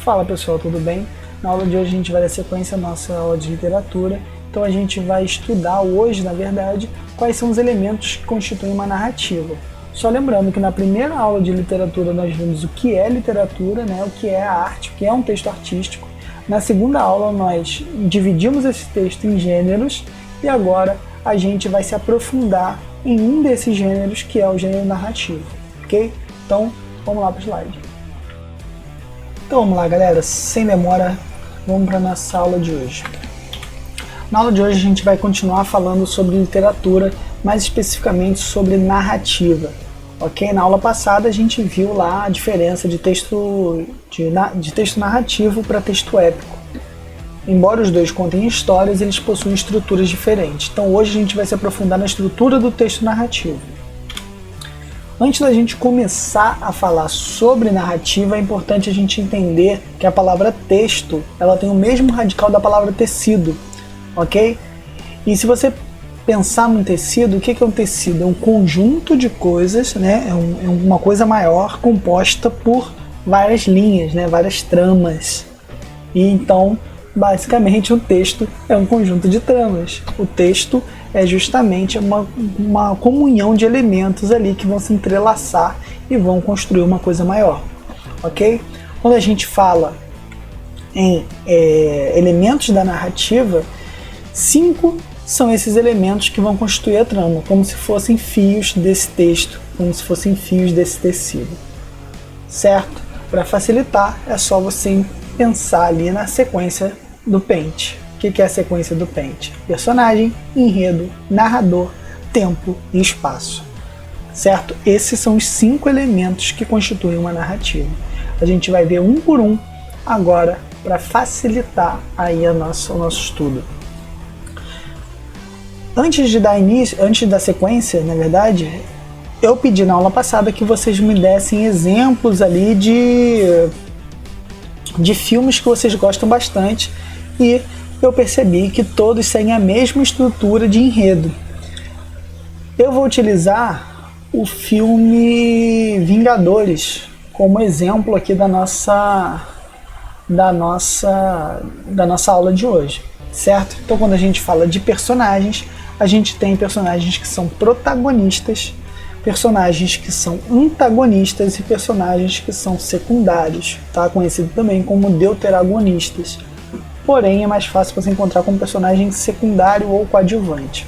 Fala pessoal, tudo bem? Na aula de hoje a gente vai dar sequência à nossa aula de literatura, então a gente vai estudar hoje, na verdade, quais são os elementos que constituem uma narrativa. Só lembrando que na primeira aula de literatura nós vimos o que é literatura, né? O que é a arte, o que é um texto artístico. Na segunda aula nós dividimos esse texto em gêneros e agora a gente vai se aprofundar em um desses gêneros, que é o gênero narrativo, ok? Então vamos lá para o slide. Então vamos lá galera, sem demora, vamos para a nossa aula de hoje. Na aula de hoje a gente vai continuar falando sobre literatura, mais especificamente sobre narrativa, ok? Na aula passada a gente viu lá a diferença de texto narrativo para texto épico. Embora os dois contem histórias, eles possuem estruturas diferentes. Então hoje a gente vai se aprofundar na estrutura do texto narrativo. Antes da gente começar a falar sobre narrativa, é importante a gente entender que a palavra texto, ela tem o mesmo radical da palavra tecido, ok? E se você pensar num tecido, o que é um tecido? É um conjunto de coisas, né? É uma coisa maior composta por várias linhas, né? Várias tramas. E então, basicamente, um texto é um conjunto de tramas. O texto é justamente uma comunhão de elementos ali que vão se entrelaçar e vão construir uma coisa maior, ok? Quando a gente fala em elementos da narrativa, 5 são esses elementos que vão constituir a trama, como se fossem fios desse texto, como se fossem fios desse tecido, certo? Para facilitar, é só você pensar ali na sequência do pente. O que é a sequência do pente? Personagem, enredo, narrador, tempo e espaço, certo? Esses são os 5 elementos que constituem uma narrativa. A gente vai ver um por um agora para facilitar aí o nosso estudo. Antes da sequência, na verdade, eu pedi na aula passada que vocês me dessem exemplos ali de filmes que vocês gostam bastante e eu percebi que todos seguem a mesma estrutura de enredo. Eu vou utilizar o filme Vingadores como exemplo aqui da nossa aula de hoje, certo? Então quando a gente fala de personagens, a gente tem personagens que são protagonistas, personagens que são antagonistas e personagens que são secundários, tá? Conhecido também como deuteragonistas. Porém, é mais fácil você encontrar como personagem secundário ou coadjuvante.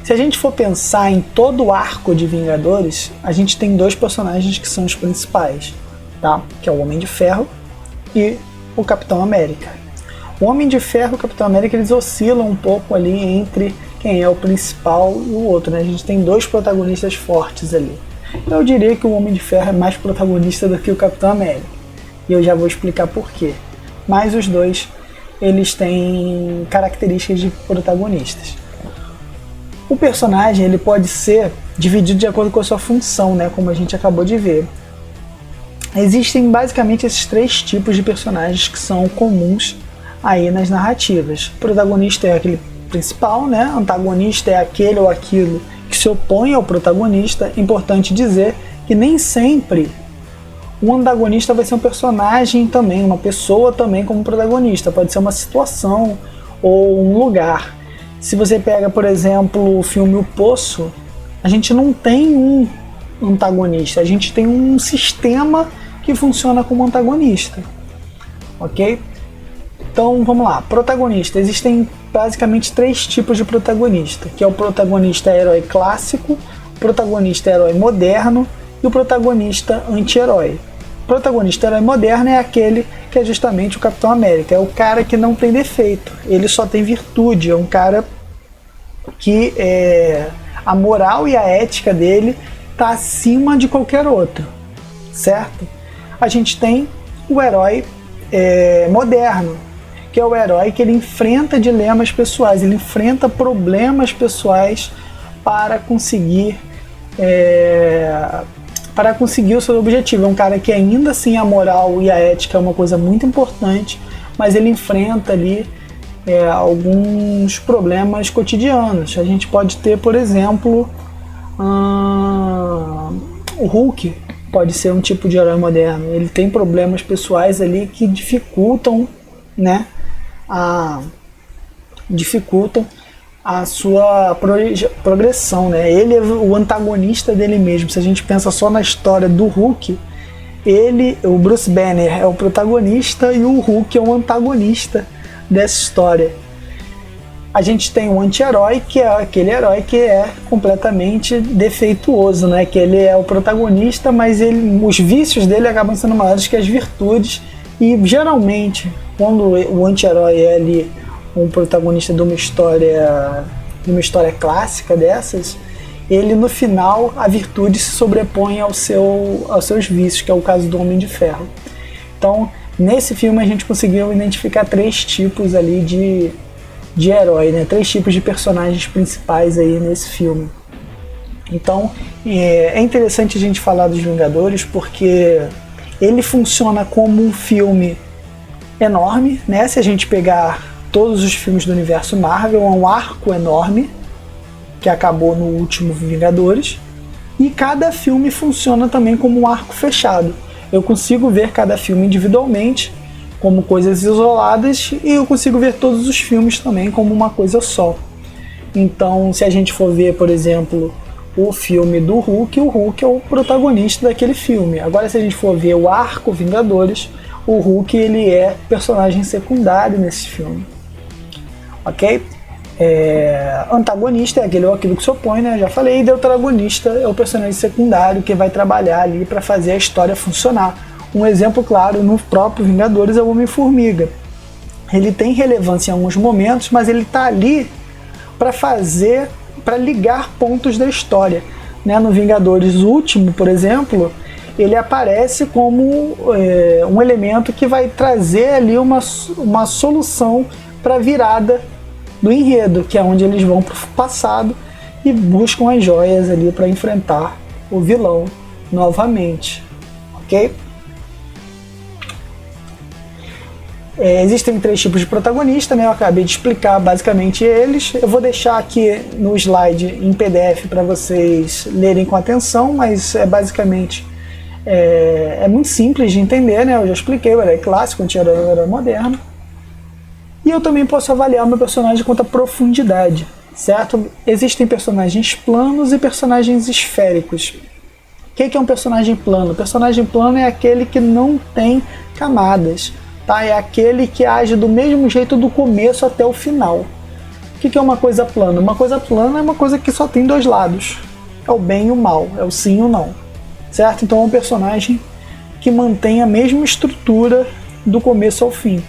Se a gente for pensar em todo o arco de Vingadores, a gente tem 2 personagens que são os principais, tá? Que é o Homem de Ferro e o Capitão América. O Homem de Ferro e o Capitão América, eles oscilam um pouco ali entre quem é o principal e o outro, né? A gente tem 2 protagonistas fortes ali. Eu diria que o Homem de Ferro é mais protagonista do que o Capitão América. E eu já vou explicar por quê. Mas os dois, eles têm características de protagonistas. O personagem, ele pode ser dividido de acordo com a sua função, né? Como a gente acabou de ver. Existem basicamente esses 3 tipos de personagens que são comuns aí nas narrativas. O protagonista é aquele principal, né? Antagonista é aquele ou aquilo que se opõe ao protagonista. Importante dizer que nem sempre o antagonista vai ser um personagem também, uma pessoa também como protagonista. Pode ser uma situação ou um lugar. Se você pega, por exemplo, o filme O Poço, a gente não tem um antagonista, a gente tem um sistema que funciona como antagonista, ok? Então vamos lá, protagonista. Existem basicamente 3 tipos de protagonista, que é o protagonista herói clássico, o protagonista herói moderno e o protagonista anti-herói. O protagonista herói moderno é aquele que é justamente o Capitão América, é o cara que não tem defeito, ele só tem virtude, é um cara que a moral e a ética dele está acima de qualquer outro, certo? A gente tem o herói moderno, que é o herói que ele enfrenta dilemas pessoais, ele enfrenta problemas pessoais para conseguir o seu objetivo. É um cara que ainda assim a moral e a ética é uma coisa muito importante, mas ele enfrenta ali alguns problemas cotidianos. A gente pode ter, por exemplo, o Hulk, pode ser um tipo de herói moderno. Ele tem problemas pessoais ali que dificultam, né, a sua progressão, né? Ele é o antagonista dele mesmo. Se a gente pensa só na história do Hulk, o Bruce Banner é o protagonista e o Hulk é o antagonista dessa história. A gente tem um anti-herói, que é aquele herói que é completamente defeituoso, né? Que ele é o protagonista, mas os vícios dele acabam sendo maiores que as virtudes. E geralmente, quando o anti-herói é ali um protagonista de uma história clássica dessas, ele no final, a virtude se sobrepõe aos seus vícios, que é o caso do Homem de Ferro. Então, nesse filme a gente conseguiu identificar 3 tipos ali de herói, né? 3 tipos de personagens principais aí nesse filme. Então, é interessante a gente falar dos Vingadores porque ele funciona como um filme enorme, né? Se a gente pegar todos os filmes do universo Marvel, é um arco enorme que acabou no último Vingadores, e cada filme funciona também como um arco fechado. Eu consigo ver cada filme individualmente como coisas isoladas e eu consigo ver todos os filmes também como uma coisa só. Então, se a gente for ver, por exemplo, o filme do Hulk, o Hulk é o protagonista daquele filme. Agora, se a gente for ver o arco Vingadores, o Hulk ele é personagem secundário nesse filme. Ok? Antagonista é aquilo que se opõe, né? Já falei. E deuteragonista é o personagem secundário que vai trabalhar ali para fazer a história funcionar. Um exemplo claro no próprio Vingadores é o Homem-Formiga. Ele tem relevância em alguns momentos, mas ele está ali para ligar pontos da história, né? No Vingadores último, por exemplo, ele aparece como um elemento que vai trazer ali uma solução para a virada do enredo, que é onde eles vão para o passado e buscam as joias ali para enfrentar o vilão novamente, ok? Existem 3 tipos de protagonista, né? Eu acabei de explicar basicamente eles. Eu vou deixar aqui no slide em PDF para vocês lerem com atenção, mas basicamente é muito simples de entender, né? Eu já expliquei, o herói clássico, o herói moderno. E eu também posso avaliar o meu personagem quanto à profundidade, certo? Existem personagens planos e personagens esféricos. O que é um personagem plano? O personagem plano é aquele que não tem camadas. Tá? É aquele que age do mesmo jeito do começo até o final. O que é uma coisa plana? Uma coisa plana é uma coisa que só tem 2 lados. É o bem e o mal, é o sim e o não. Certo? Então é um personagem que mantém a mesma estrutura do começo ao fim.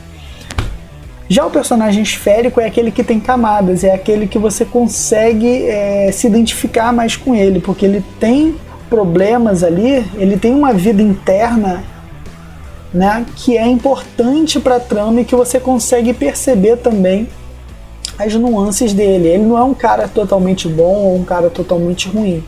Já o personagem esférico é aquele que tem camadas, é aquele que você consegue se identificar mais com ele, porque ele tem problemas ali, ele tem uma vida interna, né, que é importante para a trama e que você consegue perceber também as nuances dele. Ele não é um cara totalmente bom ou um cara totalmente ruim.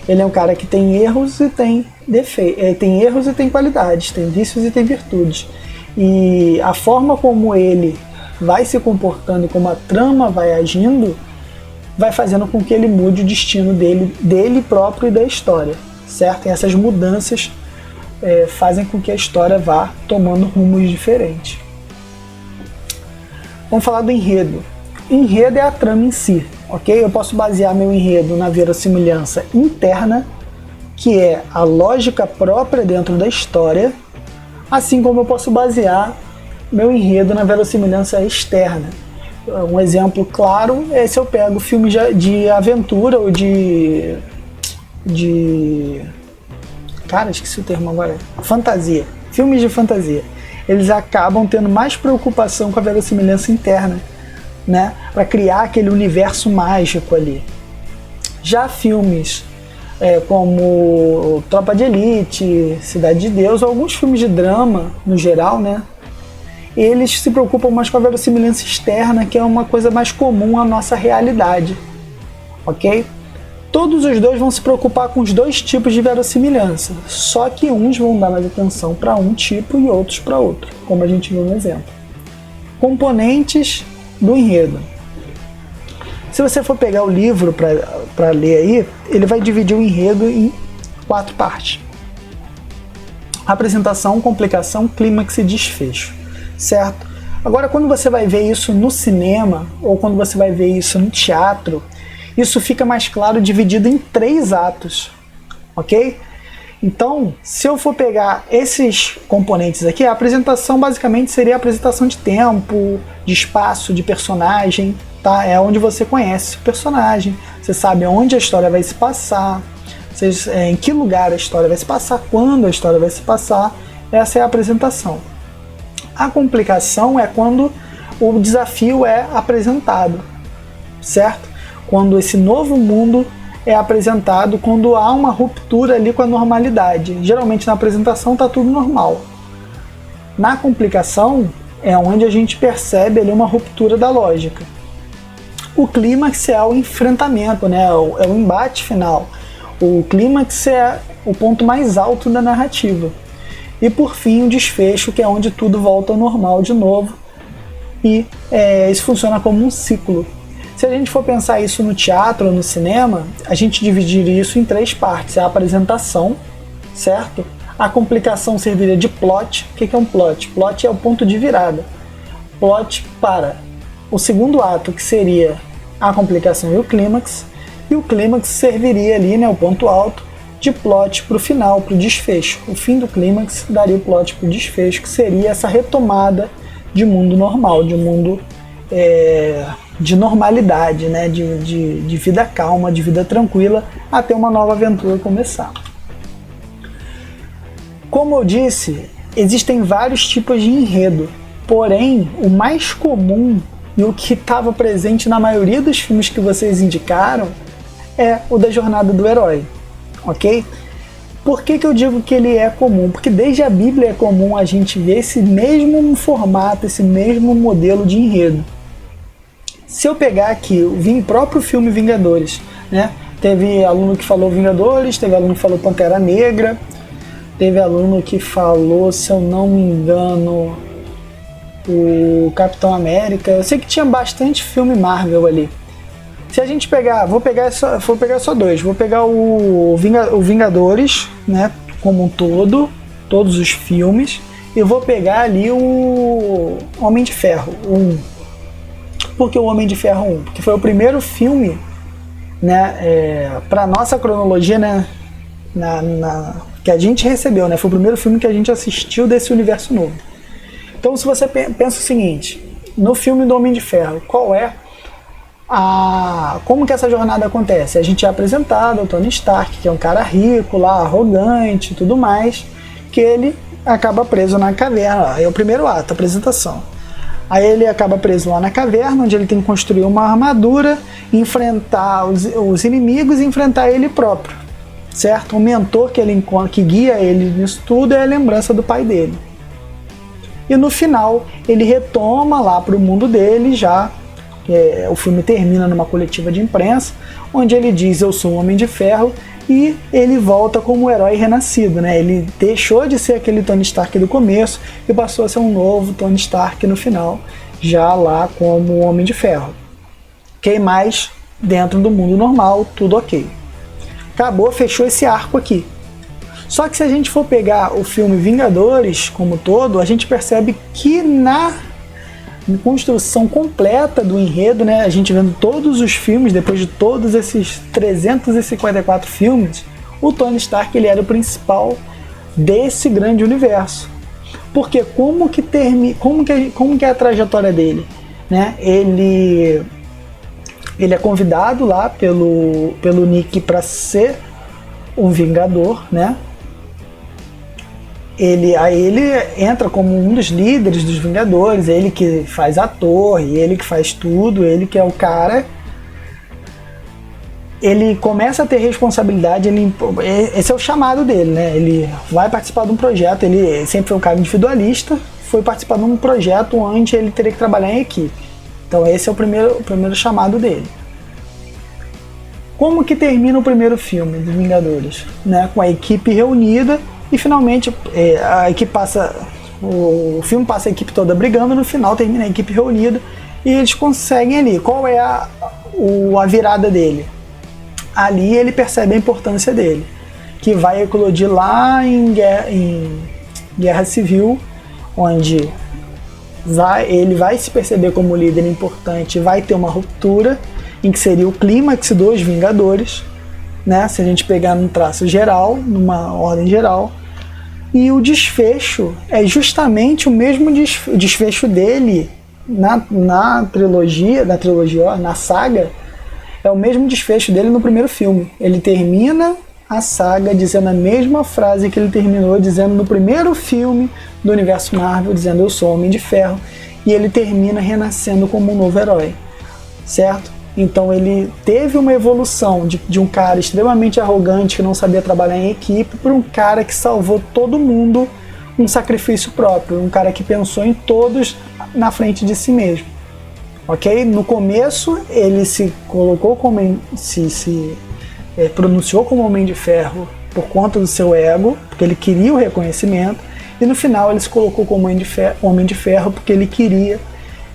Ele é um cara que tem erros e tem defeitos, tem erros e tem qualidades, tem vícios e tem virtudes. E a forma como ele vai se comportando e como a trama vai agindo, vai fazendo com que ele mude o destino dele próprio e da história, certo? E essas mudanças fazem com que a história vá tomando rumos diferentes. Vamos falar do enredo. Enredo é a trama em si, ok? Eu posso basear meu enredo na verossimilhança interna, que é a lógica própria dentro da história, assim como eu posso basear meu enredo na verossimilhança externa. Um exemplo claro é se eu pego filmes de aventura ou cara, esqueci o termo agora. Fantasia. Filmes de fantasia. Eles acabam tendo mais preocupação com a verossimilhança interna, né? Para criar aquele universo mágico ali. Já filmes como Tropa de Elite, Cidade de Deus, ou alguns filmes de drama, no geral, né? Eles se preocupam mais com a verossimilhança externa, que é uma coisa mais comum à nossa realidade. Ok? Todos os dois vão se preocupar com os 2 tipos de verossimilhança, só que uns vão dar mais atenção para um tipo e outros para outro, como a gente viu no exemplo. Componentes do enredo. Se você for pegar o livro para ler aí, ele vai dividir o enredo em 4 partes. Apresentação, complicação, clímax e desfecho, certo? Agora, quando você vai ver isso no cinema, ou quando você vai ver isso no teatro, isso fica mais claro dividido em 3 atos, ok? Então, se eu for pegar esses componentes aqui, a apresentação basicamente seria a apresentação de tempo, de espaço, de personagem, tá? É onde você conhece o personagem, você sabe onde a história vai se passar, em que lugar a história vai se passar, quando a história vai se passar. Essa é a apresentação. A complicação é quando o desafio é apresentado, certo? Quando esse novo mundo é apresentado, quando há uma ruptura ali com a normalidade. Geralmente na apresentação está tudo normal. Na complicação é onde a gente percebe ali uma ruptura da lógica. O clímax é o enfrentamento, né? É o embate final. O clímax é o ponto mais alto da narrativa. E por fim o desfecho, que é onde tudo volta ao normal de novo. E isso funciona como um ciclo. Se a gente for pensar isso no teatro ou no cinema, a gente dividiria isso em 3 partes. É a apresentação, certo? A complicação serviria de plot. O que é um plot? Plot é o ponto de virada. Plot para o segundo ato, que seria a complicação e o clímax. E o clímax serviria ali, né, o ponto alto, de plot para o final, para o desfecho. O fim do clímax daria o plot para o desfecho, que seria essa retomada de mundo normal, de mundo de normalidade, né, de vida calma, de vida tranquila, até uma nova aventura começar. Como eu disse, existem vários tipos de enredo, porém o mais comum e o que estava presente na maioria dos filmes que vocês indicaram é o da jornada do herói, ok? Por que eu digo que ele é comum? Porque desde a Bíblia é comum a gente ver esse mesmo formato, esse mesmo modelo de enredo. Se eu pegar aqui o próprio filme Vingadores, né? Teve aluno que falou Vingadores, teve aluno que falou Pantera Negra, teve aluno que falou, se eu não me engano, o Capitão América. Eu sei que tinha bastante filme Marvel ali. Se a gente pegar, vou pegar só 2, vou pegar o Vingadores, né, como um todo, todos os filmes, e vou pegar ali o Homem de Ferro 1. Por que o Homem de Ferro 1? Porque foi o primeiro filme, né, para nossa cronologia, né, que a gente recebeu, né, foi o primeiro filme que a gente assistiu desse universo novo. Então, se você pensa o seguinte, no filme do Homem de Ferro, qual é como que essa jornada acontece? A gente é apresentado ao Tony Stark, que é um cara rico lá, arrogante e tudo mais, que ele acaba preso na caverna. É o primeiro ato, a apresentação. Aí ele acaba preso lá na caverna, onde ele tem que construir uma armadura, enfrentar os inimigos e enfrentar ele próprio, certo? O mentor que guia ele nisso tudo é a lembrança do pai dele. E no final ele retoma lá para o mundo dele já. O filme termina numa coletiva de imprensa, onde ele diz: eu sou um Homem de Ferro, e ele volta como um herói renascido, né? Ele deixou de ser aquele Tony Stark do começo e passou a ser um novo Tony Stark no final, já lá como Homem de Ferro. Ok? Mas dentro do mundo normal, tudo ok. Acabou, fechou esse arco aqui. Só que se a gente for pegar o filme Vingadores como todo, a gente percebe que na construção completa do enredo, né, a gente vendo todos os filmes, depois de todos esses 354 filmes, o Tony Stark ele era o principal desse grande universo. Porque como que é a trajetória dele, né? Ele é convidado lá pelo Nick para ser um Vingador, né? Ele entra como um dos líderes dos Vingadores, ele que faz a torre, ele que faz tudo, ele que é o cara. Ele começa a ter responsabilidade, esse é o chamado dele, né? Ele vai participar de um projeto, ele sempre foi um cara individualista, foi participar de um projeto onde ele teria que trabalhar em equipe. Então esse é o primeiro chamado dele. Como que termina o primeiro filme dos Vingadores? Né? Com a equipe reunida. E finalmente a equipe o filme passa a equipe toda brigando, no final termina a equipe reunida e eles conseguem ali. Qual é a virada dele? Ali ele percebe a importância dele, que vai eclodir lá em guerra civil, onde ele vai se perceber como líder importante, vai ter uma ruptura, em que seria o clímax dos Vingadores, né? Se a gente pegar num traço geral, numa ordem geral, e o desfecho é justamente o mesmo desfecho dele na trilogia, na saga, é o mesmo desfecho dele no primeiro filme. Ele termina a saga dizendo a mesma frase que ele terminou dizendo no primeiro filme do universo Marvel, dizendo eu sou Homem de Ferro, e ele termina renascendo como um novo herói, certo? Então ele teve uma evolução de um cara extremamente arrogante que não sabia trabalhar em equipe para um cara que salvou todo mundo, um sacrifício próprio, um cara que pensou em todos na frente de si mesmo. Ok? No começo ele se colocou como pronunciou como Homem de Ferro por conta do seu ego, porque ele queria o reconhecimento, e no final ele se colocou como Homem de Ferro porque ele queria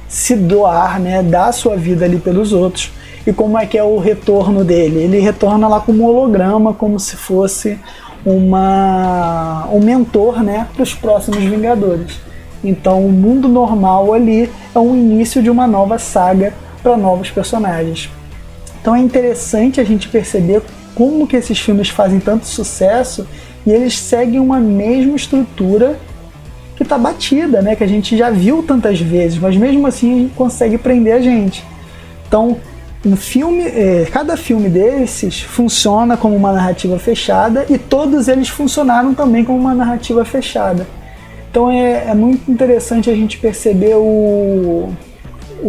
se doar, né, dar a sua vida ali pelos outros. E como é que é o retorno dele? Ele retorna lá como um holograma, como se fosse um mentor, né, para os próximos Vingadores. Então o mundo normal ali é o início de uma nova saga para novos personagens. Então é interessante a gente perceber como que esses filmes fazem tanto sucesso e eles seguem uma mesma estrutura que está batida, né? Que a gente já viu tantas vezes, mas mesmo assim consegue prender a gente. Então, cada filme desses funciona como uma narrativa fechada e todos eles funcionaram também como uma narrativa fechada. Então é muito interessante a gente perceber o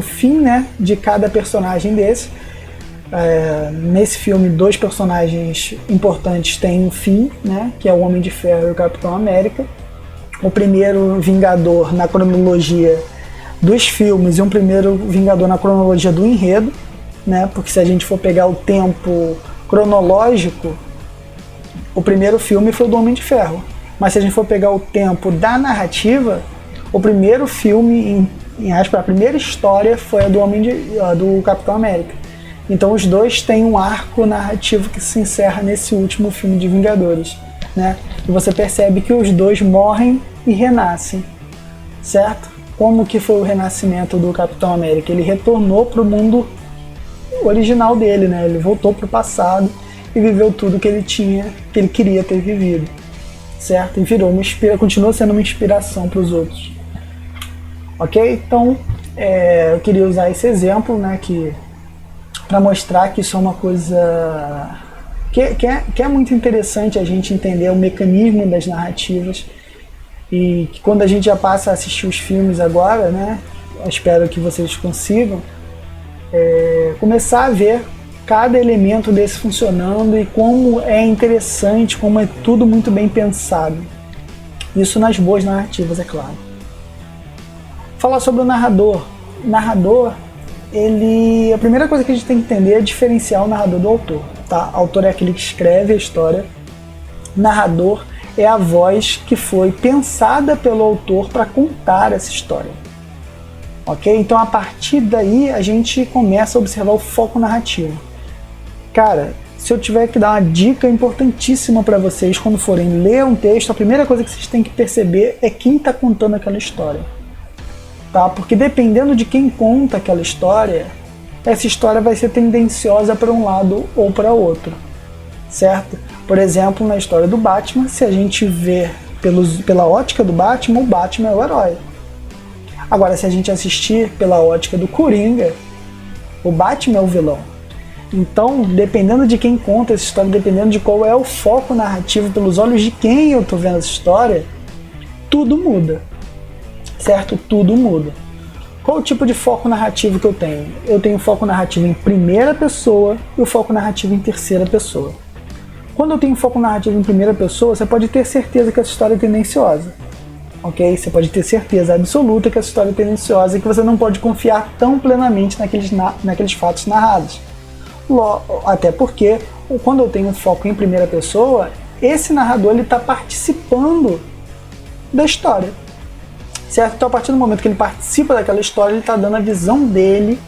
fim, né, de cada personagem desse. Nesse filme, 2 personagens importantes têm um fim, né, que é o Homem de Ferro e o Capitão América. O primeiro Vingador na cronologia dos filmes e um primeiro Vingador na cronologia do enredo, né? Porque se a gente for pegar o tempo cronológico, o primeiro filme foi o do Homem de Ferro. Mas se a gente for pegar o tempo da narrativa, o primeiro filme, em aspas, a primeira história foi a do Capitão América. Então os dois têm um arco narrativo que se encerra nesse último filme de Vingadores, né? E você percebe que os dois morrem e renascem, certo? Como que foi o renascimento do Capitão América? Ele retornou para o mundo original dele, né? Ele voltou para o passado e viveu tudo que ele queria ter vivido, certo? E continua sendo uma inspiração para os outros. Ok? Então, eu queria usar esse exemplo, né, para mostrar que isso é uma coisa que é muito interessante a gente entender o mecanismo das narrativas, e que quando a gente já passa a assistir os filmes agora, né, eu espero que vocês consigam começar a ver cada elemento desse funcionando e como é interessante, como é tudo muito bem pensado. Isso nas boas narrativas, é claro. Falar sobre o narrador. O narrador, a primeira coisa que a gente tem que entender é diferenciar o narrador do autor. Tá? O autor é aquele que escreve a história. O narrador é a voz que foi pensada pelo autor para contar essa história. Ok? Então, a partir daí, a gente começa a observar o foco narrativo. Cara, se eu tiver que dar uma dica importantíssima para vocês quando forem ler um texto, a primeira coisa que vocês têm que perceber é quem está contando aquela história. Tá? Porque dependendo de quem conta aquela história, essa história vai ser tendenciosa para um lado ou para outro, certo? Por exemplo, na história do Batman, se a gente vê pela ótica do Batman, o Batman é o herói. Agora, se a gente assistir pela ótica do Coringa, o Batman é o vilão. Então, dependendo de quem conta essa história, dependendo de qual é o foco narrativo, pelos olhos de quem eu estou vendo essa história, tudo muda, certo? Tudo muda. Qual o tipo de foco narrativo que eu tenho? Eu tenho foco narrativo em primeira pessoa e o foco narrativo em terceira pessoa. Quando eu tenho foco narrativo em primeira pessoa, você pode ter certeza que essa história é tendenciosa. Ok? Você pode ter certeza absoluta que essa história é tendenciosa e que você não pode confiar tão plenamente naqueles fatos narrados. Até porque, quando eu tenho um foco em primeira pessoa, esse narrador está participando da história. Certo? Então, a partir do momento que ele participa daquela história, ele está dando a visão dele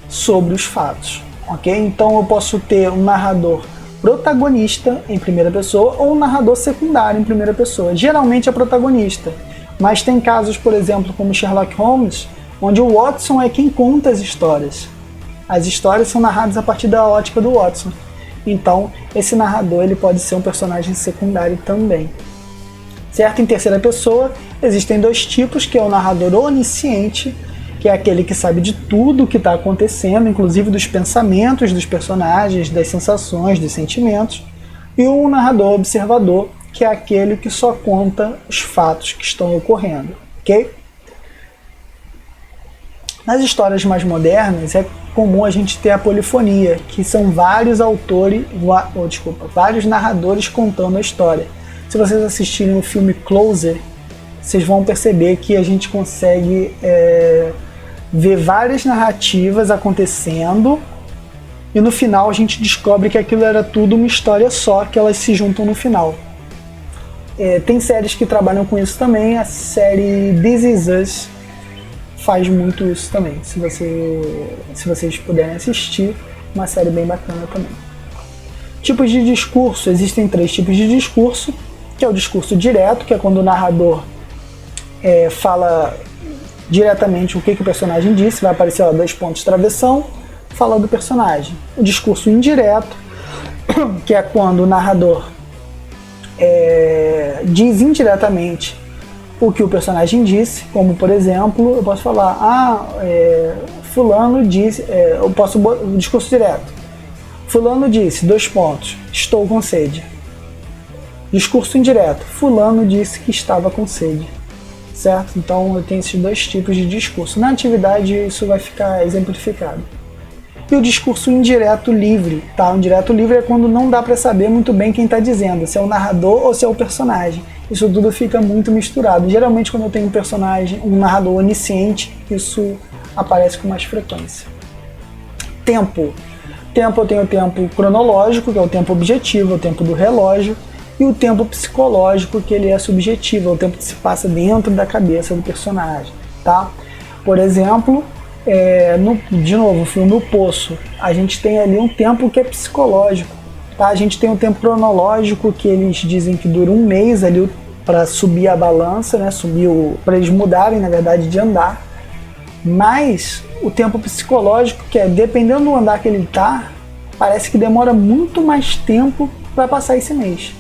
sobre os fatos. Ok? Então, eu posso ter um narrador protagonista em primeira pessoa ou um narrador secundário em primeira pessoa. Geralmente é protagonista, mas tem casos, por exemplo, como Sherlock Holmes, onde o Watson é quem conta as histórias. As histórias são narradas a partir da ótica do Watson. Então, esse narrador ele pode ser um personagem secundário também. Certo? Em terceira pessoa, existem dois tipos, que é o narrador onisciente, que é aquele que sabe de tudo o que está acontecendo, inclusive dos pensamentos dos personagens, das sensações, dos sentimentos, e o narrador observador, que é aquele que só conta os fatos que estão ocorrendo, ok? Nas histórias mais modernas é comum a gente ter a polifonia, que são vários vários narradores contando a história. Se vocês assistirem o filme Closer, vocês vão perceber que a gente consegue ver várias narrativas acontecendo e no final a gente descobre que aquilo era tudo uma história só, que elas se juntam no final. Tem séries que trabalham com isso também, a série This Is Us faz muito isso também, se vocês puderem assistir, uma série bem bacana também. Tipos de discurso, existem 3 tipos de discurso, que é o discurso direto, que é quando o narrador fala diretamente o que o personagem disse, vai aparecer 2 pontos travessão, fala do personagem. O discurso indireto, que é quando o narrador diz indiretamente o que o personagem disse, como por exemplo, eu posso falar, fulano disse, o discurso direto, fulano disse, 2 pontos, estou com sede. Discurso indireto, fulano disse que estava com sede. Certo? Então eu tenho esses 2 tipos de discurso. Na atividade isso vai ficar exemplificado. E o discurso indireto livre, tá? O indireto livre é quando não dá para saber muito bem quem está dizendo, se é o narrador ou se é o personagem. Isso tudo fica muito misturado. Geralmente quando eu tenho um narrador onisciente, isso aparece com mais frequência. Tempo. Eu tenho o tempo cronológico, que é o tempo objetivo, é o tempo do relógio. E o tempo psicológico, que ele é subjetivo, é o tempo que se passa dentro da cabeça do personagem, tá? Por exemplo, de novo, o filme O Poço, a gente tem ali um tempo que é psicológico, tá? A gente tem um tempo cronológico, que eles dizem que dura 1 mês ali para subir a balança, né? Para eles mudarem, na verdade, de andar. Mas o tempo psicológico, que é dependendo do andar que ele tá, parece que demora muito mais tempo para passar esse mês.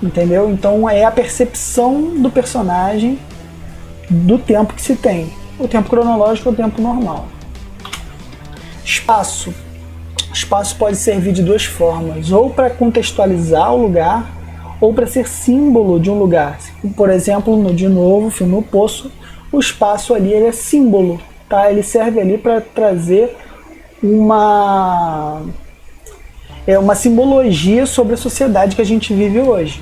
Entendeu? Então é a percepção do personagem do tempo que se tem. O tempo cronológico é o tempo normal. Espaço. O espaço pode servir de 2 formas, ou para contextualizar o lugar, ou para ser símbolo de um lugar. Por exemplo, de novo, filme O Poço, o espaço ali ele é símbolo, tá? Ele serve ali para trazer uma simbologia sobre a sociedade que a gente vive hoje.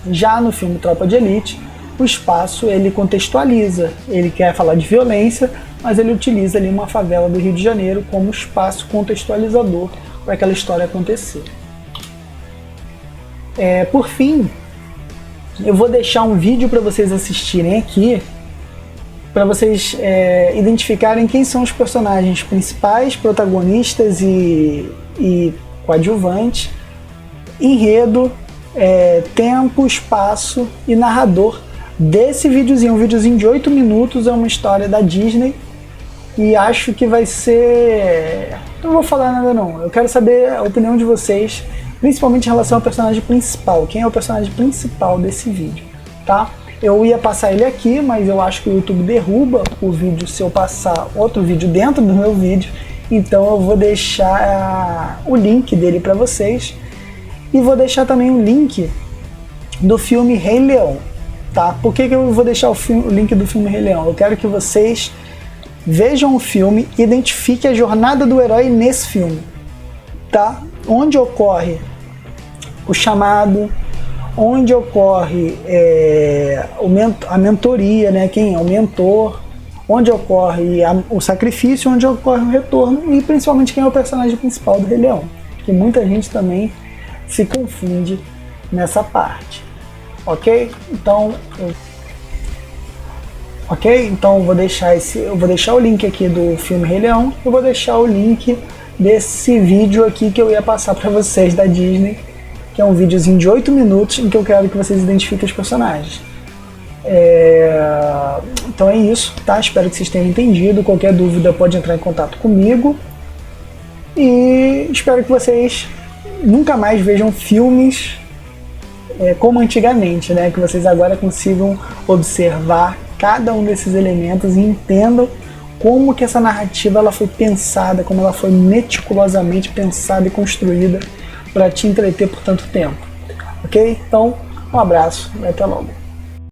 Já no filme Tropa de Elite, o espaço ele contextualiza, ele quer falar de violência, mas ele utiliza ali uma favela do Rio de Janeiro como espaço contextualizador para aquela história acontecer. Por fim, eu vou deixar um vídeo para vocês assistirem aqui, para vocês identificarem quem são os personagens principais, protagonistas e coadjuvantes, enredo, tempo, espaço e narrador desse videozinho. Um videozinho de 8 minutos, é uma história da Disney e acho que vai ser... Não vou falar nada não, eu quero saber a opinião de vocês, principalmente em relação ao personagem principal. Quem é o personagem principal desse vídeo, tá? Eu ia passar ele aqui, mas eu acho que o YouTube derruba o vídeo se eu passar outro vídeo dentro do meu vídeo. Então eu vou deixar o link dele para vocês e vou deixar também o link do filme Rei Leão, tá? Por que eu vou deixar o link do filme Rei Leão? Eu quero que vocês vejam o filme e identifiquem a jornada do herói nesse filme, tá? Onde ocorre o chamado, onde ocorre a mentoria, né? Quem é o mentor, onde ocorre o sacrifício, onde ocorre o retorno e principalmente quem é o personagem principal do Rei Leão, que muita gente também se confunde nessa parte, ok? Então eu vou deixar o link aqui do filme Rei Leão, eu vou deixar o link desse vídeo aqui que eu ia passar para vocês da Disney, que é um videozinho de 8 minutos em que eu quero que vocês identifiquem os personagens. Então é isso, tá? Espero que vocês tenham entendido. Qualquer dúvida pode entrar em contato comigo. E espero que vocês nunca mais vejam filmes como antigamente, né? Que vocês agora consigam observar cada um desses elementos e entendam como que essa narrativa ela foi pensada, como ela foi meticulosamente pensada e construída para te entreter por tanto tempo. Ok? Então, um abraço e até logo.